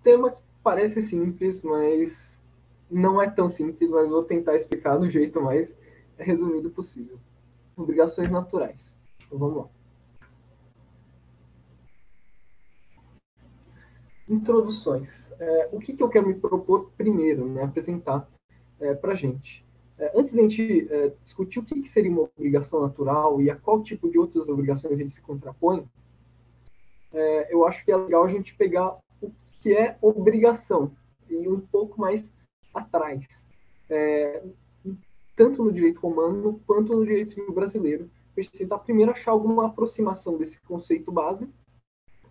tema que parece simples, mas não é tão simples, mas vou tentar explicar do jeito mais resumido possível. Obrigações naturais. Então, vamos lá. Introduções. O que eu quero me propor primeiro, né, apresentar para a gente? Antes de a gente discutir o que seria uma obrigação natural e a qual tipo de outras obrigações ele se contrapõe, eu acho que é legal a gente pegar o que é obrigação e um pouco mais atrás, é, tanto no direito romano quanto no direito civil brasileiro, para a gente tentar primeiro achar alguma aproximação desse conceito base,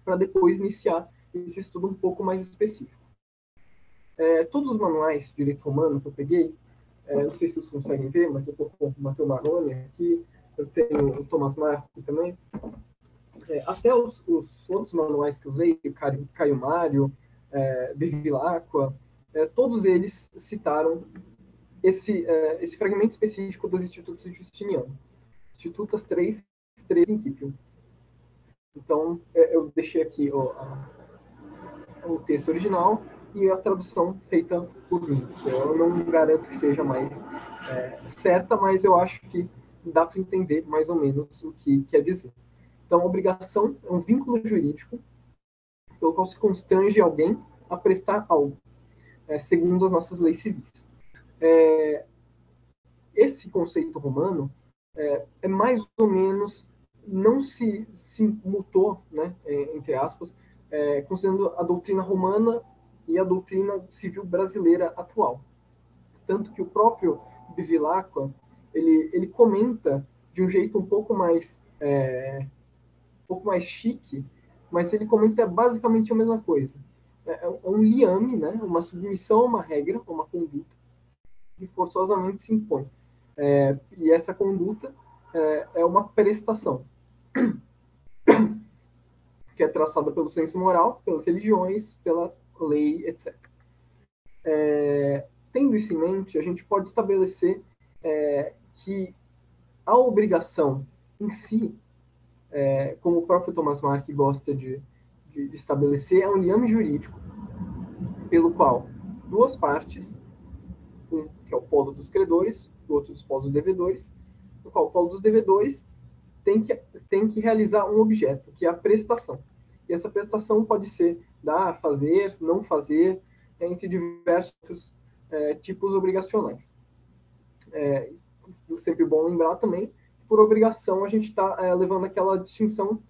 para depois iniciar esse estudo um pouco mais específico. Todos os manuais de direito romano que eu peguei, não sei se vocês conseguem ver, mas eu estou com o Matheus Marrone aqui, eu tenho o Thomas Marco também, até os outros manuais que eu usei, Caio Mário, Bevilacqua, todos eles citaram esse fragmento específico das Institutas de Justiniano. Institutas 3 Principium. Então, eu deixei aqui o texto original e a tradução feita por mim. Eu não garanto que seja mais certa, mas eu acho que dá para entender mais ou menos o que quer dizer. Então, a obrigação é um vínculo jurídico pelo qual se constrange alguém a prestar algo, segundo as nossas leis civis. Esse conceito romano é mais ou menos, não se mutou, né, entre aspas, considerando a doutrina romana e a doutrina civil brasileira atual. Tanto que o próprio Bevilacqua, ele comenta de um jeito um pouco mais chique, mas ele comenta basicamente a mesma coisa. É um liame, né, uma submissão a uma regra, a uma conduta, que forçosamente se impõe. E essa conduta é uma prestação, que é traçada pelo senso moral, pelas religiões, pela lei, etc. Tendo isso em mente, a gente pode estabelecer que a obrigação em si, como o próprio Thomas Mark gosta de estabelecer, é um liame jurídico pelo qual duas partes, um que é o polo dos credores, o outro dos polos dos devedores, no qual o polo dos devedores tem que realizar um objeto, que é a prestação. E essa prestação pode ser dar, fazer, não fazer, entre diversos tipos obrigacionais. Sempre bom lembrar também que por obrigação a gente está levando aquela distinção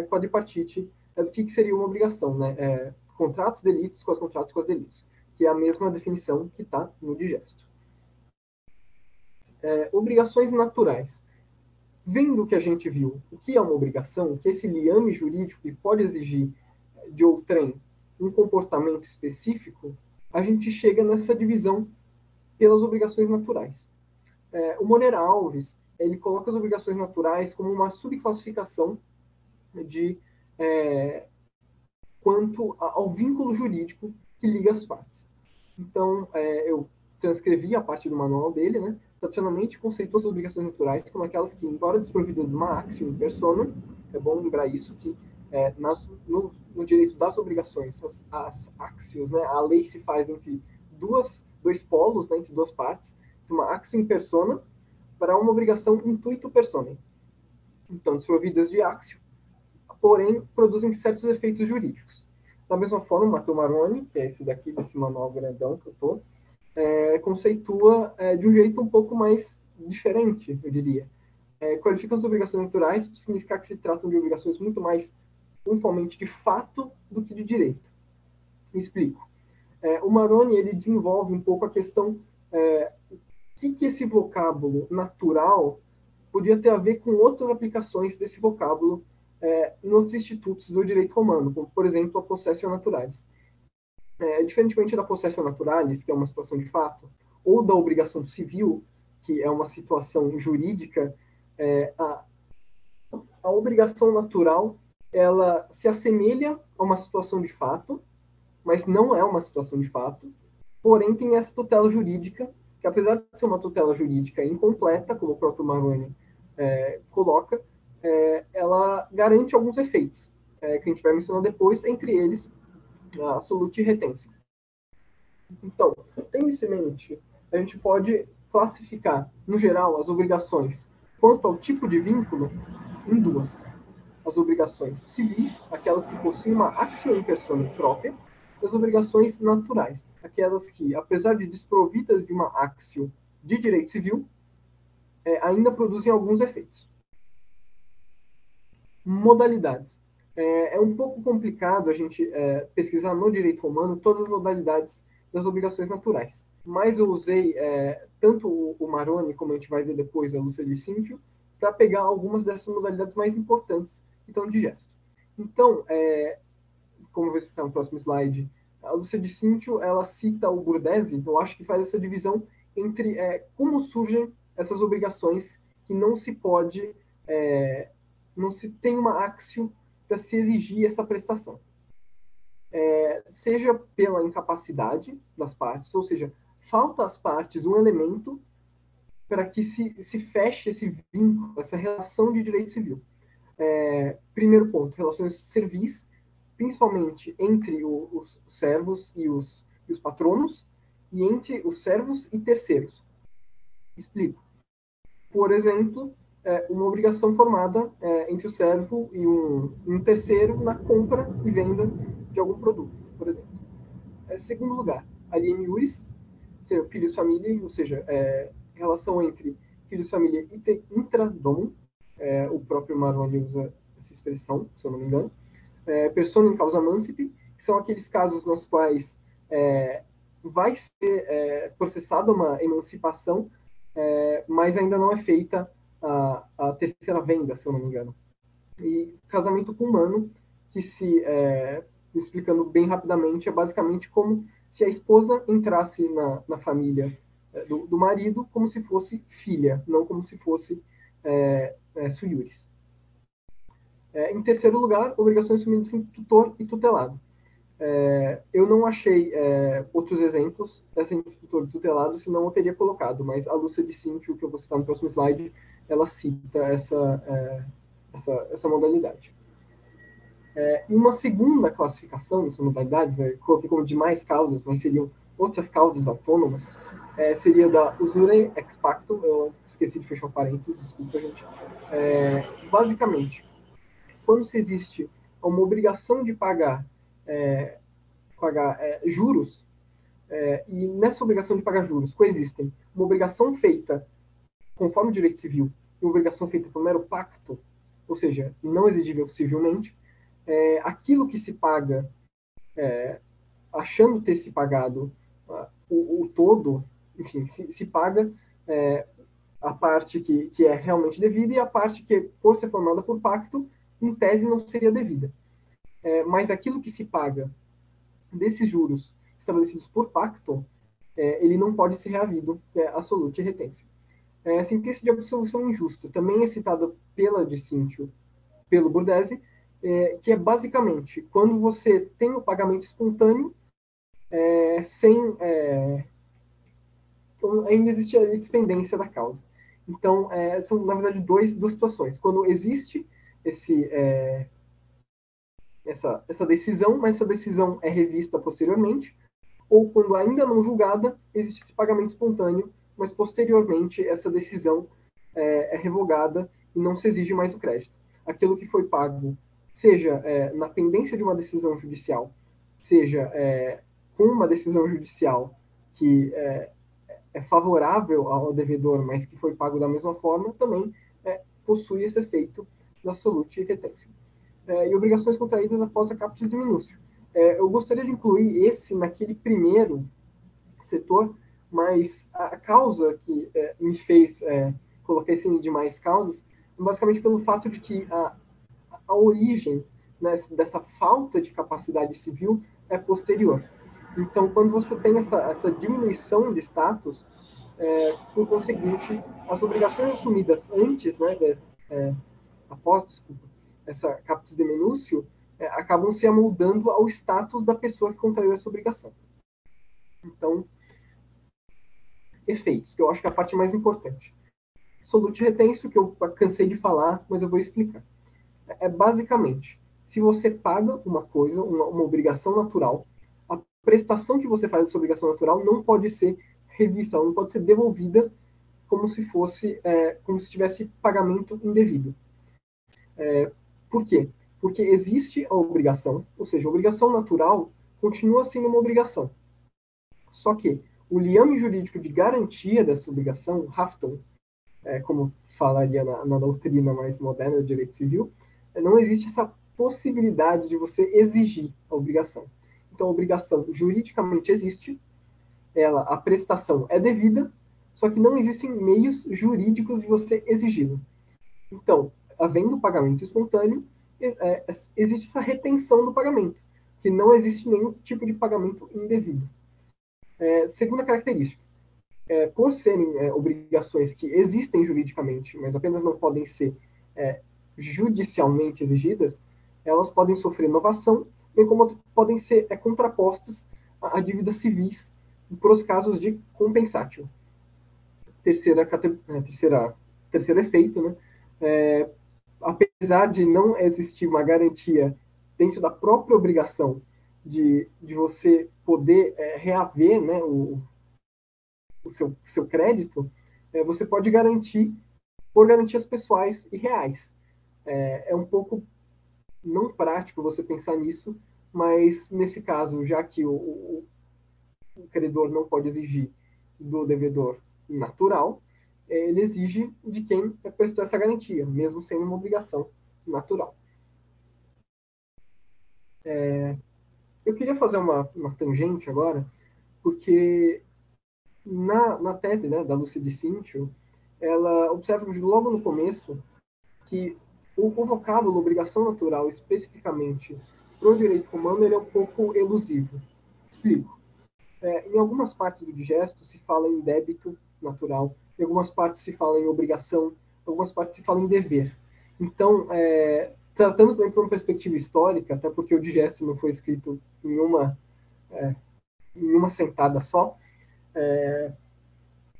quadripartite do que seria uma obrigação, né? Contratos, delitos, com os contratos, com os delitos, que é a mesma definição que está no digesto. Obrigações naturais. Vendo o que a gente viu, o que é uma obrigação, que esse liame jurídico que pode exigir de outrem um comportamento específico, a gente chega nessa divisão pelas obrigações naturais. O Moreira Alves, ele coloca as obrigações naturais como uma subclassificação de quanto ao vínculo jurídico que liga as partes. Então, eu transcrevi a parte do manual dele, né? Tradicionalmente conceitou as obrigações naturais como aquelas que, embora desprovidas de uma axiom in personam, é bom lembrar isso, que no direito das obrigações, as axios, né? A lei se faz entre dois polos, né? Entre duas partes, de uma axiom in persona para uma obrigação intuito personae. Então, desprovidas de axiom, porém produzem certos efeitos jurídicos. Da mesma forma, o Matheus Marrone, que é esse daqui, desse manual grandão que eu estou, conceitua de um jeito um pouco mais diferente, eu diria. Qualifica as obrigações naturais por significar que se tratam de obrigações muito mais uniformemente de fato do que de direito. Me explico. O Marrone ele desenvolve um pouco a questão o que esse vocábulo natural podia ter a ver com outras aplicações desse vocábulo em outros institutos do direito romano, como, por exemplo, a possessio naturalis. Diferentemente da possessio naturalis, que é uma situação de fato, ou da obrigação civil, que é uma situação jurídica, a obrigação natural ela se assemelha a uma situação de fato, mas não é uma situação de fato, porém tem essa tutela jurídica, que apesar de ser uma tutela jurídica incompleta, como o próprio Marrone coloca, ela garante alguns efeitos, que a gente vai mencionar depois, entre eles a absolute retenção. Então, tendo isso em mente, a gente pode classificar, no geral, as obrigações quanto ao tipo de vínculo em duas. As obrigações civis, aquelas que possuem uma actio in persona própria, e as obrigações naturais, aquelas que, apesar de desprovidas de uma actio de direito civil, ainda produzem alguns efeitos. Modalidades. É um pouco complicado a gente pesquisar no direito romano todas as modalidades das obrigações naturais. Mas eu usei tanto o Maroni, como a gente vai ver depois, a Lúcia de Cíntio, para pegar algumas dessas modalidades mais importantes que estão de gesto. Então, como eu vou explicar no próximo slide, a Lúcia de Cíntio, ela cita o Burdesi, eu acho que faz essa divisão entre como surgem essas obrigações que não se pode, não se tem uma axio para se exigir essa prestação. Seja pela incapacidade das partes, ou seja, falta às partes um elemento para que se feche esse vínculo, essa relação de direito civil. Primeiro ponto, relações servis, principalmente entre os servos e os patronos, e entre os servos e terceiros. Explico. Por exemplo, uma obrigação formada entre o servo e um terceiro na compra e venda de algum produto, por exemplo. Segundo lugar, alien iuris, filhos família, ou seja, relação entre filhos família e intradomum, o próprio Maroni usa essa expressão, se eu não me engano, persona in causa mancipi, que são aqueles casos nos quais vai ser processada uma emancipação, mas ainda não é feita a terceira venda, se eu não me engano. E casamento com humano, que explicando bem rapidamente, é basicamente como se a esposa entrasse na família do marido como se fosse filha, não como se fosse suiuris. Em terceiro lugar, obrigações assumidas em tutor e tutelado. Eu não achei outros exemplos entre tutor e tutelado, senão eu teria colocado, mas a Lúcia de Cíntio, que eu vou citar no próximo slide, ela cita essa modalidade. E uma segunda classificação dessas modalidades, coloquei como demais causas, mas seriam outras causas autônomas, seria da usure ex pacto, eu esqueci de fechar o parênteses, desculpa, gente. Basicamente, quando se existe uma obrigação de pagar juros, e nessa obrigação de pagar juros coexistem uma obrigação feita conforme o direito civil e uma obrigação feita por mero pacto, ou seja, não exigível civilmente, aquilo que se paga, achando ter se pagado o todo, enfim, se paga a parte que é realmente devida e a parte que, por ser formada por pacto, em tese não seria devida. Mas aquilo que se paga desses juros estabelecidos por pacto, ele não pode ser reavido, absolute retenção. A sentença de absolução injusta também é citada pela de Cíntio, pelo Burdesi, que é basicamente quando você tem o pagamento espontâneo sem ainda existe a dispendência da causa. Então, são, na verdade, duas situações. Quando existe essa decisão, mas essa decisão é revista posteriormente, ou quando ainda não julgada, existe esse pagamento espontâneo, mas posteriormente essa decisão é revogada e não se exige mais o crédito. Aquilo que foi pago, seja na pendência de uma decisão judicial, seja com uma decisão judicial que é favorável ao devedor, mas que foi pago da mesma forma, também possui esse efeito da absolute retenção. E obrigações contraídas após a captis diminúcio. Eu gostaria de incluir esse naquele primeiro setor, mas a causa que me fez colocar esse em demais causas, basicamente pelo fato de que a origem, né, dessa falta de capacidade civil é posterior. Então, quando você tem essa diminuição de status, por conseguinte, as obrigações assumidas antes, né, após, desculpa, essa captis diminúcio, acabam se amoldando ao status da pessoa que contraiu essa obrigação. Então, efeitos, que eu acho que é a parte mais importante. Absolute retenção, que eu cansei de falar, mas eu vou explicar. Basicamente, se você paga uma coisa, uma obrigação natural, prestação que você faz dessa obrigação natural não pode ser revista, ela não pode ser devolvida como se fosse, como se tivesse pagamento indevido. Por quê? Porque existe a obrigação, ou seja, a obrigação natural continua sendo uma obrigação. Só que o liame jurídico de garantia dessa obrigação, haftung, como falaria na doutrina mais moderna do direito civil, não existe essa possibilidade de você exigir a obrigação. Então, a obrigação juridicamente existe, a prestação é devida, só que não existem meios jurídicos de você exigi-la. Então, havendo pagamento espontâneo, existe essa retenção do pagamento, que não existe nenhum tipo de pagamento indevido. Segunda característica, por serem obrigações que existem juridicamente, mas apenas não podem ser judicialmente exigidas, elas podem sofrer novação, bem como podem ser contrapostas a dívidas civis por os casos de compensatio. Terceiro efeito, né? Apesar de não existir uma garantia dentro da própria obrigação de você poder reaver, né, o seu crédito, você pode garantir por garantias pessoais e reais. É um pouco não prático você pensar nisso, mas nesse caso, já que o credor não pode exigir do devedor natural, ele exige de quem prestou essa garantia, mesmo sendo uma obrigação natural. Eu queria fazer uma tangente agora, porque na tese, né, da Lúcia de Cíncio, ela observa logo no começo que o vocábulo obrigação natural, especificamente para o direito romano, ele é um pouco elusivo. Explico. Em algumas partes do digesto se fala em débito natural, em algumas partes se fala em obrigação, em algumas partes se fala em dever. Então, tratando também por uma perspectiva histórica, até porque o digesto não foi escrito em uma sentada só,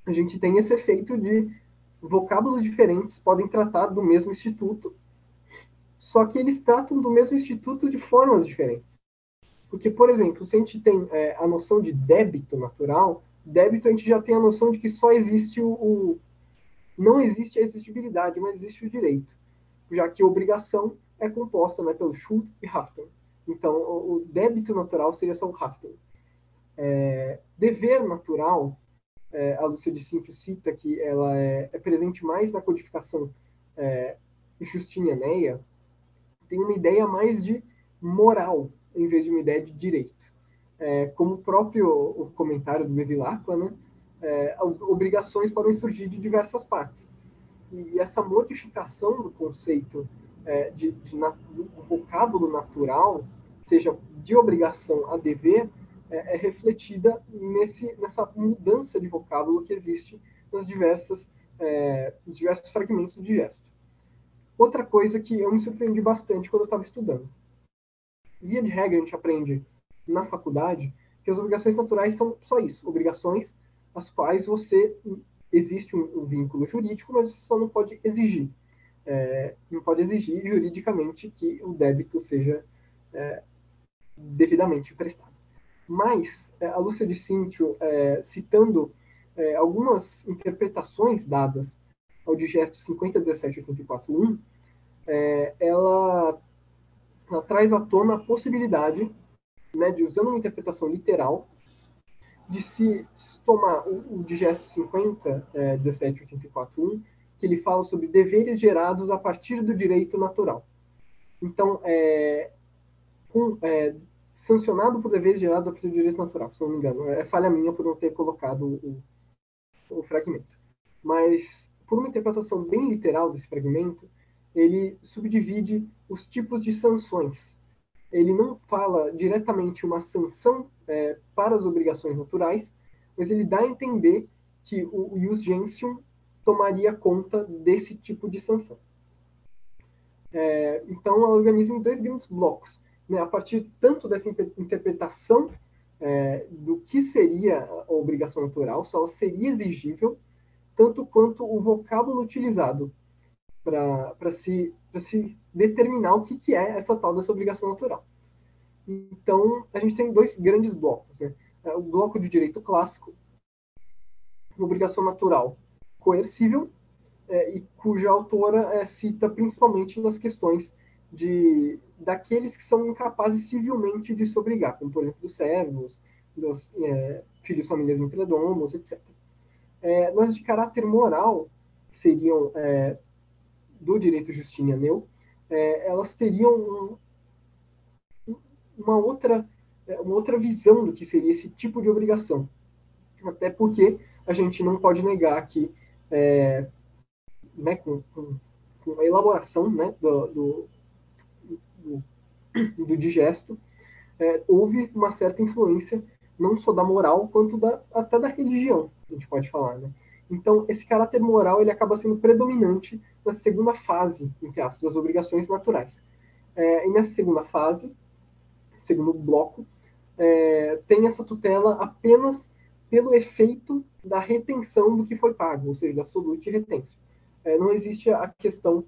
a gente tem esse efeito de vocábulos diferentes podem tratar do mesmo instituto, só que eles tratam do mesmo instituto de formas diferentes. Porque, por exemplo, se a gente tem a noção de débito natural, débito a gente já tem a noção de que só existe não existe a exigibilidade, mas existe o direito. Já que a obrigação é composta, né, pelo Schuld e Haftung. Então, o débito natural seria só o Haftung. Dever natural, a Lúcia de Cíncio cita que ela é presente mais na codificação justinianeia, tem uma ideia mais de moral, em vez de uma ideia de direito. Como o próprio comentário do Bevilacqua, né, obrigações podem surgir de diversas partes. E essa modificação do conceito do vocábulo natural, seja de obrigação a dever, é refletida nessa mudança de vocábulo que existe nos diversos fragmentos do digesto. Outra coisa que eu me surpreendi bastante quando eu estava estudando. Via de regra, a gente aprende na faculdade que as obrigações naturais são só isso, obrigações as quais existe um vínculo jurídico, mas você só não pode exigir. Não pode exigir juridicamente que o débito seja devidamente prestado. Mas a Lúcia de Cíncio, citando algumas interpretações dadas ao digesto 50.17.84.1, ela traz à tona a possibilidade, né, de, usando uma interpretação literal, de se tomar o digesto 50.17.84.1, que ele fala sobre deveres gerados a partir do direito natural. Então, sancionado por deveres gerados a partir do direito natural, se não me engano. É falha minha por não ter colocado o fragmento. Mas, por uma interpretação bem literal desse fragmento, ele subdivide os tipos de sanções. Ele não fala diretamente uma sanção para as obrigações naturais, mas ele dá a entender que o ius gentium tomaria conta desse tipo de sanção. Então, ela organiza em dois grandes blocos, né, a partir tanto dessa interpretação do que seria a obrigação natural, se ela seria exigível, tanto quanto o vocábulo utilizado para se determinar o que é essa tal dessa obrigação natural. Então, a gente tem dois grandes blocos, né? O bloco de direito clássico, obrigação natural coercível, e cuja autora cita principalmente nas questões daqueles que são incapazes civilmente de se obrigar, como, por exemplo, dos servos, dos filhos, famílias impredomos, etc. Nas de caráter moral, que seriam do direito justinianeu, elas teriam uma outra visão do que seria esse tipo de obrigação. Até porque a gente não pode negar que, né, com a elaboração, né, do digesto, houve uma certa influência não só da moral, quanto até da religião, a gente pode falar, né? Então, esse caráter moral ele acaba sendo predominante na segunda fase, entre aspas, das obrigações naturais. E nessa segunda fase, segundo bloco, tem essa tutela apenas pelo efeito da retenção do que foi pago, ou seja, da solute retenção. Não existe a questão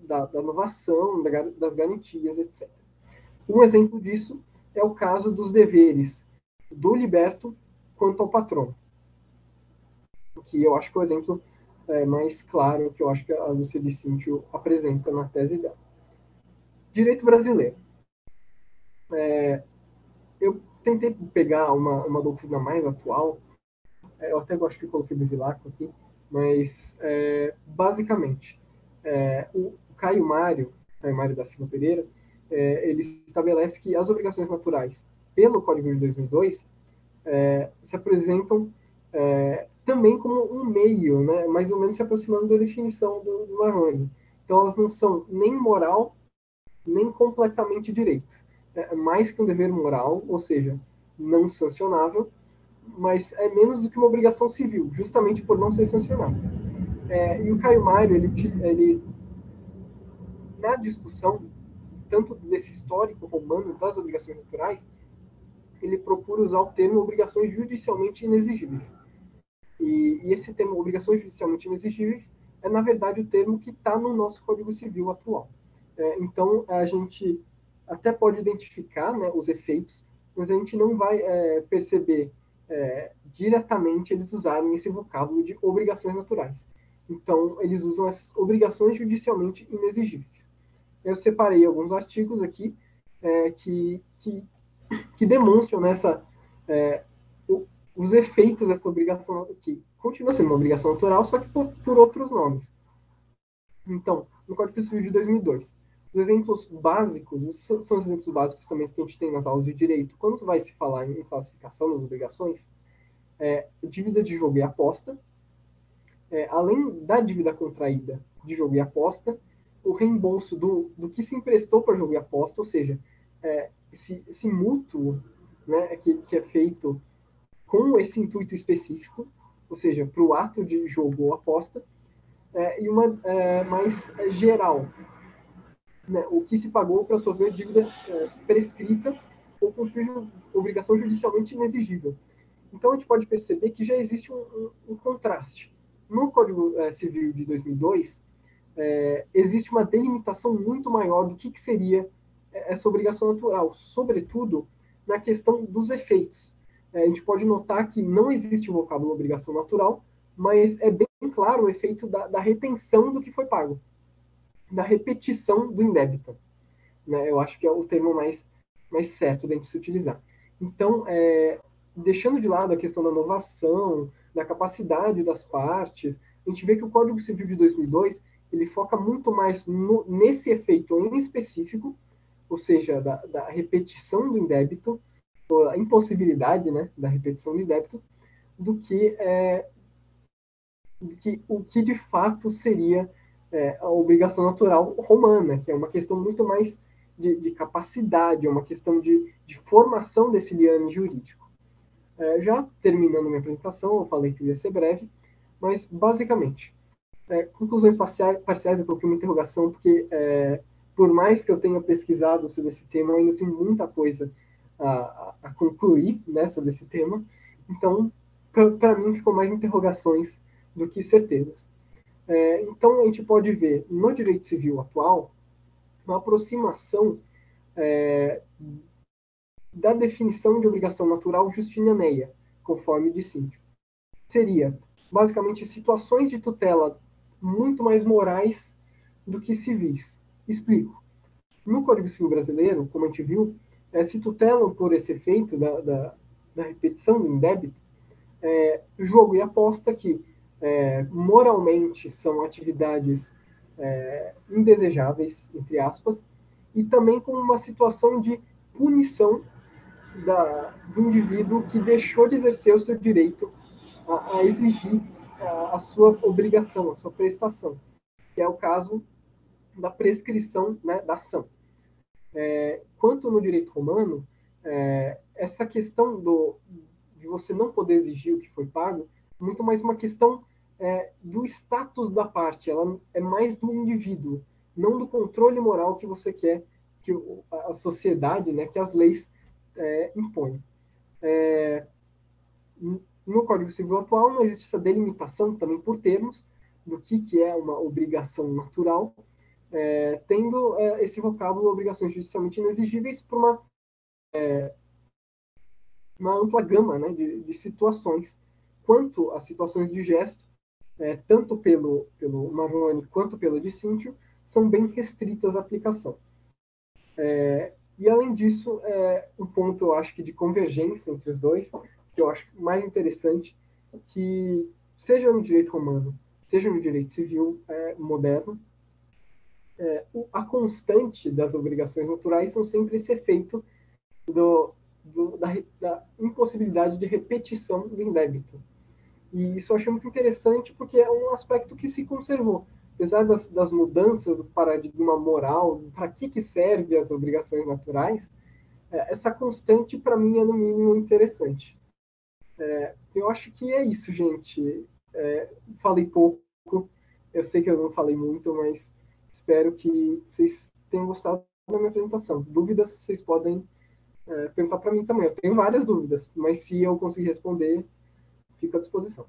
da inovação, das garantias, etc. Um exemplo disso é o caso dos deveres do liberto quanto ao patrono, que eu acho que é o exemplo mais claro que eu acho que a Lúcia Vicíntio apresenta na tese dela. Direito brasileiro. Eu tentei pegar uma doutrina mais atual, eu até gosto que coloquei do Vilaco aqui, mas basicamente, o Caio Mário da Silva Pereira, ele estabelece que as obrigações naturais, pelo Código de 2002, se apresentam também como um meio, né, mais ou menos se aproximando da definição do Marrone. Então, elas não são nem moral, nem completamente direito. Mais que um dever moral, ou seja, não sancionável, mas é menos do que uma obrigação civil, justamente por não ser sancionável. E o Caio Mário, ele na discussão, tanto desse histórico romano das obrigações naturais, ele procura usar o termo obrigações judicialmente inexigíveis. E esse termo obrigações judicialmente inexigíveis na verdade, o termo que está no nosso Código Civil atual. Então, a gente até pode identificar, né, os efeitos, mas a gente não vai perceber diretamente eles usarem esse vocábulo de obrigações naturais. Então, eles usam essas obrigações judicialmente inexigíveis. Eu separei alguns artigos aqui que demonstram nessa, os efeitos dessa obrigação, que continua sendo uma obrigação natural, só que por outros nomes. Então, no Código Civil de 2002, os exemplos básicos, são os exemplos básicos também que a gente tem nas aulas de direito, quando vai se falar em classificação das obrigações, dívida de jogo e aposta, além da dívida contraída de jogo e aposta, o reembolso do que se emprestou para jogo e aposta, ou seja, esse mútuo, né, que é feito com esse intuito específico, ou seja, para o ato de jogo ou aposta, e uma mais geral, né, o que se pagou para sofrer dívida prescrita ou cumprir obrigação judicialmente inexigível. Então, a gente pode perceber que já existe um contraste. No Código Civil de 2002, existe uma delimitação muito maior do que seria essa obrigação natural, sobretudo na questão dos efeitos. A gente pode notar que não existe o vocábulo obrigação natural, mas é bem claro o efeito da retenção do que foi pago, da repetição do indébito. Né? Eu acho que é o termo mais certo de a gente se utilizar. Então, deixando de lado a questão da inovação, da capacidade das partes, a gente vê que o Código Civil de 2002 ele foca muito mais nesse efeito em específico, ou seja, da repetição do indébito, ou a impossibilidade, né, da repetição do indébito, do que o que de fato seria a obrigação natural romana, que é uma questão muito mais de capacidade, é uma questão de formação desse liame jurídico. Já terminando minha apresentação, eu falei que ia ser breve, mas basicamente, conclusões parciais, eu coloquei uma interrogação, porque por mais que eu tenha pesquisado sobre esse tema, eu ainda tenho muita coisa a concluir, né, sobre esse tema. Então, para mim, ficou mais interrogações do que certezas. Então, a gente pode ver no direito civil atual uma aproximação da definição de obrigação natural justinianeia, conforme de Cíncio. Seria, basicamente, situações de tutela muito mais morais do que civis. Explico. No Código Civil Brasileiro, como a gente viu, se tutelam por esse efeito da repetição do indébito, jogo e aposta que moralmente são atividades indesejáveis, entre aspas, e também com uma situação de punição do indivíduo que deixou de exercer o seu direito a exigir a sua obrigação, a sua prestação, que é o caso da prescrição, né, da ação. Quanto no direito romano, essa questão de você não poder exigir o que foi pago, muito mais uma questão do status da parte, ela é mais do indivíduo, não do controle moral que você quer que a sociedade, né, que as leis impõem. No Código Civil atual não existe essa delimitação também por termos do que é uma obrigação natural, tendo esse vocábulo obrigações judicialmente inexigíveis por uma ampla gama, né, de situações, quanto às situações de gesto, tanto pelo Marrone quanto pelo de Cíncio, são bem restritas à aplicação. E, além disso, um ponto, eu acho que de convergência entre os dois, que eu acho mais interessante, que seja no direito romano, seja no direito civil moderno, a constante das obrigações naturais são sempre esse efeito da impossibilidade de repetição do indébito. E isso eu achei muito interessante porque é um aspecto que se conservou. Apesar das mudanças do paradigma moral, para que servem as obrigações naturais, essa constante, para mim, é no mínimo interessante. Eu acho que é isso, gente. Falei pouco, eu sei que eu não falei muito, mas espero que vocês tenham gostado da minha apresentação. Dúvidas, vocês podem perguntar para mim também. Eu tenho várias dúvidas, mas se eu conseguir responder, fico à disposição.